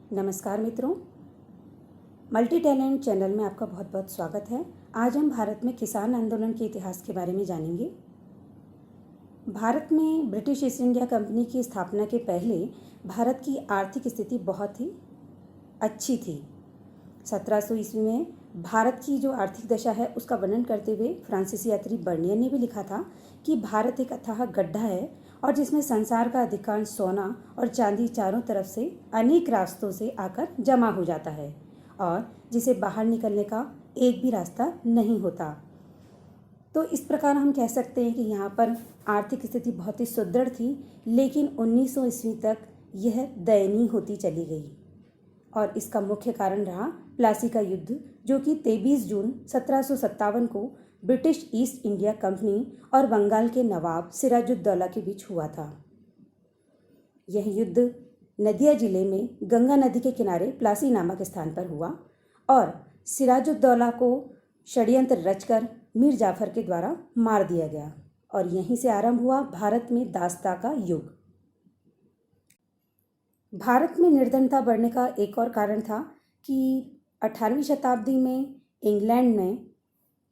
नमस्कार मित्रों, multi talent channel में आपका बहुत बहुत स्वागत है। आज हम भारत में किसान आंदोलन के इतिहास के बारे में जानेंगे। भारत में ब्रिटिश ईस्ट इंडिया कंपनी की स्थापना के पहले भारत की आर्थिक स्थिति बहुत ही अच्छी थी। 1700 ईस्वी में भारत की जो आर्थिक दशा है उसका वर्णन करते हुए फ्रांसीसी यात्री बर्नियर ने भी लिखा था कि भारत एक अथाह गड्ढा है और जिसमें संसार का अधिकांश सोना और चांदी चारों तरफ से अनेक रास्तों से आकर जमा हो जाता है और जिसे बाहर निकलने का एक भी रास्ता नहीं होता। तो इस प्रकार हम कह सकते हैं कि यहाँ पर आर्थिक स्थिति बहुत ही सुदृढ़ थी, लेकिन 1900 ईस्वी तक यह दयनीय होती चली गई और इसका मुख्य कारण रहा प्लासी का युद्ध, जो कि 23 जून 1757 को ब्रिटिश ईस्ट इंडिया कंपनी और बंगाल के नवाब सिराजुद्दौला के बीच हुआ था। यह युद्ध नदिया जिले में गंगा नदी के किनारे प्लासी नामक स्थान पर हुआ और सिराजुद्दौला को षड्यंत्र रचकर मीर जाफर के द्वारा मार दिया गया और यहीं से आरंभ हुआ भारत में दासता का युग। भारत में निर्धनता बढ़ने का एक और कारण था कि 18वीं शताब्दी में इंग्लैंड ने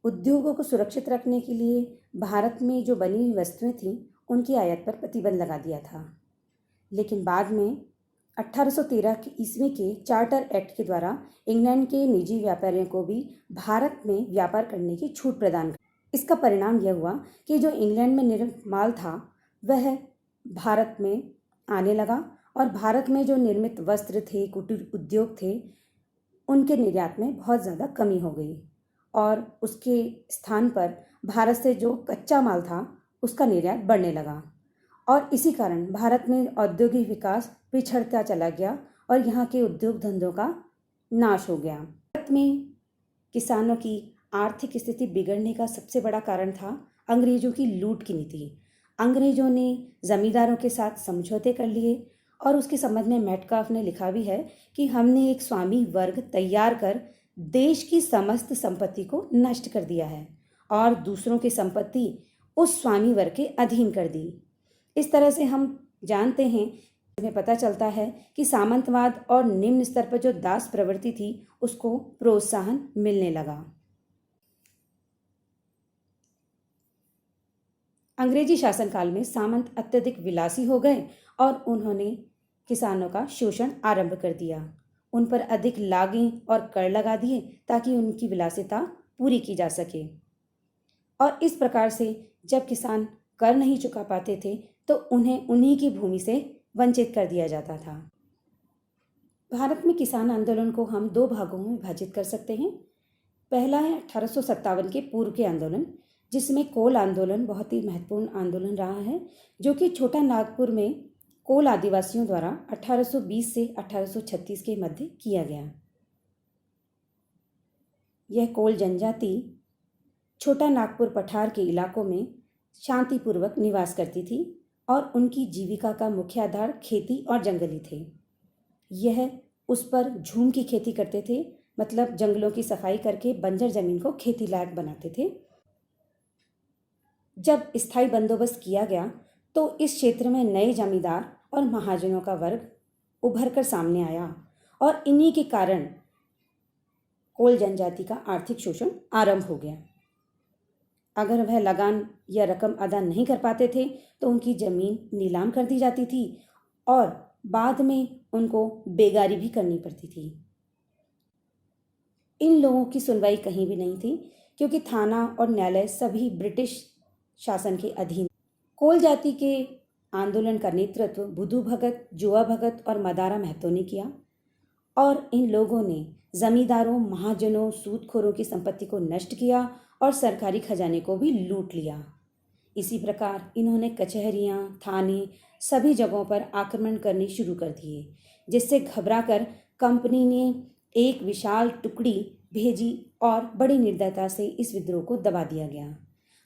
उद्योगों को सुरक्षित रखने के लिए भारत में जो बनी हुई वस्तुएं थीं उनकी आयात पर प्रतिबंध लगा दिया था। लेकिन बाद में 1813 ईस्वी के चार्टर एक्ट के द्वारा इंग्लैंड के निजी व्यापारियों को भी भारत में व्यापार करने की छूट प्रदान की। इसका परिणाम यह हुआ कि जो इंग्लैंड में निर्मित माल था वह भारत में आने लगा और भारत में जो निर्मित वस्त्र थे, कुटीर उद्योग थे, उनके निर्यात में बहुत ज़्यादा कमी हो गई और उसके स्थान पर भारत से जो कच्चा माल था उसका निर्यात बढ़ने लगा और इसी कारण भारत में औद्योगिक विकास पिछड़ता चला गया और यहाँ के उद्योग धंधों का नाश हो गया। भारत में किसानों की आर्थिक स्थिति बिगड़ने का सबसे बड़ा कारण था अंग्रेजों की लूट की नीति। अंग्रेजों ने जमींदारों के साथ समझौते कर लिए और उसके संबंध में मेटकाफ ने लिखा भी है कि हमने एक स्वामी वर्ग तैयार कर देश की समस्त संपत्ति को नष्ट कर दिया है और दूसरों की संपत्ति उस स्वामी वर्ग के अधीन कर दी। इस तरह से हम जानते हैं, इसमें पता चलता है कि सामंतवाद और निम्न स्तर पर जो दास प्रवृत्ति थी उसको प्रोत्साहन मिलने लगा। अंग्रेजी शासनकाल में सामंत अत्यधिक विलासी हो गए और उन्होंने किसानों का शोषण आरंभ कर दिया। उन पर अधिक लागें और कर लगा दिए ताकि उनकी विलासिता पूरी की जा सके और इस प्रकार से जब किसान कर नहीं चुका पाते थे तो उन्हें उन्हीं की भूमि से वंचित कर दिया जाता था। भारत में किसान आंदोलन को हम दो भागों में विभाजित कर सकते हैं। पहला है 1857 के पूर्व के आंदोलन, जिसमें कोल आंदोलन बहुत ही महत्वपूर्ण आंदोलन रहा है, जो कि छोटा नागपुर में कोल आदिवासियों द्वारा 1820 से 1836 के मध्य किया गया। यह कोल जनजाति छोटा नागपुर पठार के इलाकों में शांतिपूर्वक निवास करती थी और उनकी जीविका का मुख्य आधार खेती और जंगली थे। यह उस पर झूम की खेती करते थे, मतलब जंगलों की सफाई करके बंजर जमीन को खेती लायक बनाते थे। जब स्थायी बंदोबस्त किया गया तो इस क्षेत्र में नए जमींदार और महाजनों का वर्ग उभर कर सामने आया और इन्हीं के कारण कोल जनजाति का आर्थिक शोषण आरंभ हो गया। अगर वह लगान या रकम अदा नहीं कर पाते थे तो उनकी जमीन नीलाम कर दी जाती थी और बाद में उनको बेगारी भी करनी पड़ती थी। इन लोगों की सुनवाई कहीं भी नहीं थी क्योंकि थाना और न्यायालय सभी ब्रिटिश शासन के अधीन। कोल जाति के आंदोलन का नेतृत्व बुधू भगत, जुआ भगत और मदारा महतो ने किया और इन लोगों ने जमींदारों, महाजनों, सूदखोरों की संपत्ति को नष्ट किया और सरकारी खजाने को भी लूट लिया। इसी प्रकार इन्होंने कचहरियां, थाने सभी जगहों पर आक्रमण करने शुरू कर दिए, जिससे घबराकर कंपनी ने एक विशाल टुकड़ी भेजी और बड़ी निर्दयता से इस विद्रोह को दबा दिया गया।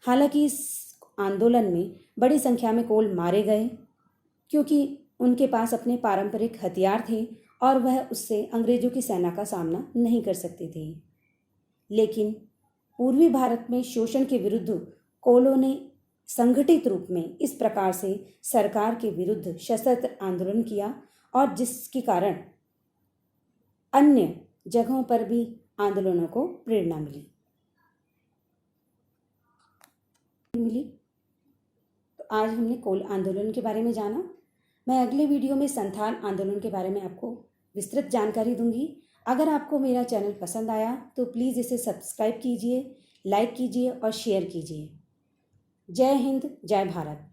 हालांकि इस आंदोलन में बड़ी संख्या में कोल मारे गए क्योंकि उनके पास अपने पारंपरिक हथियार थे और वह उससे अंग्रेजों की सेना का सामना नहीं कर सकते थे। लेकिन पूर्वी भारत में शोषण के विरुद्ध कोलों ने संगठित रूप में इस प्रकार से सरकार के विरुद्ध सशस्त्र आंदोलन किया और जिसके कारण अन्य जगहों पर भी आंदोलनों को प्रेरणा मिली। तो आज हमने कोल आंदोलन के बारे में जाना। मैं अगले वीडियो में संथाल आंदोलन के बारे में आपको विस्तृत जानकारी दूंगी। अगर आपको मेरा चैनल पसंद आया तो प्लीज़ इसे सब्सक्राइब कीजिए, लाइक कीजिए और शेयर कीजिए। जय हिंद, जय भारत।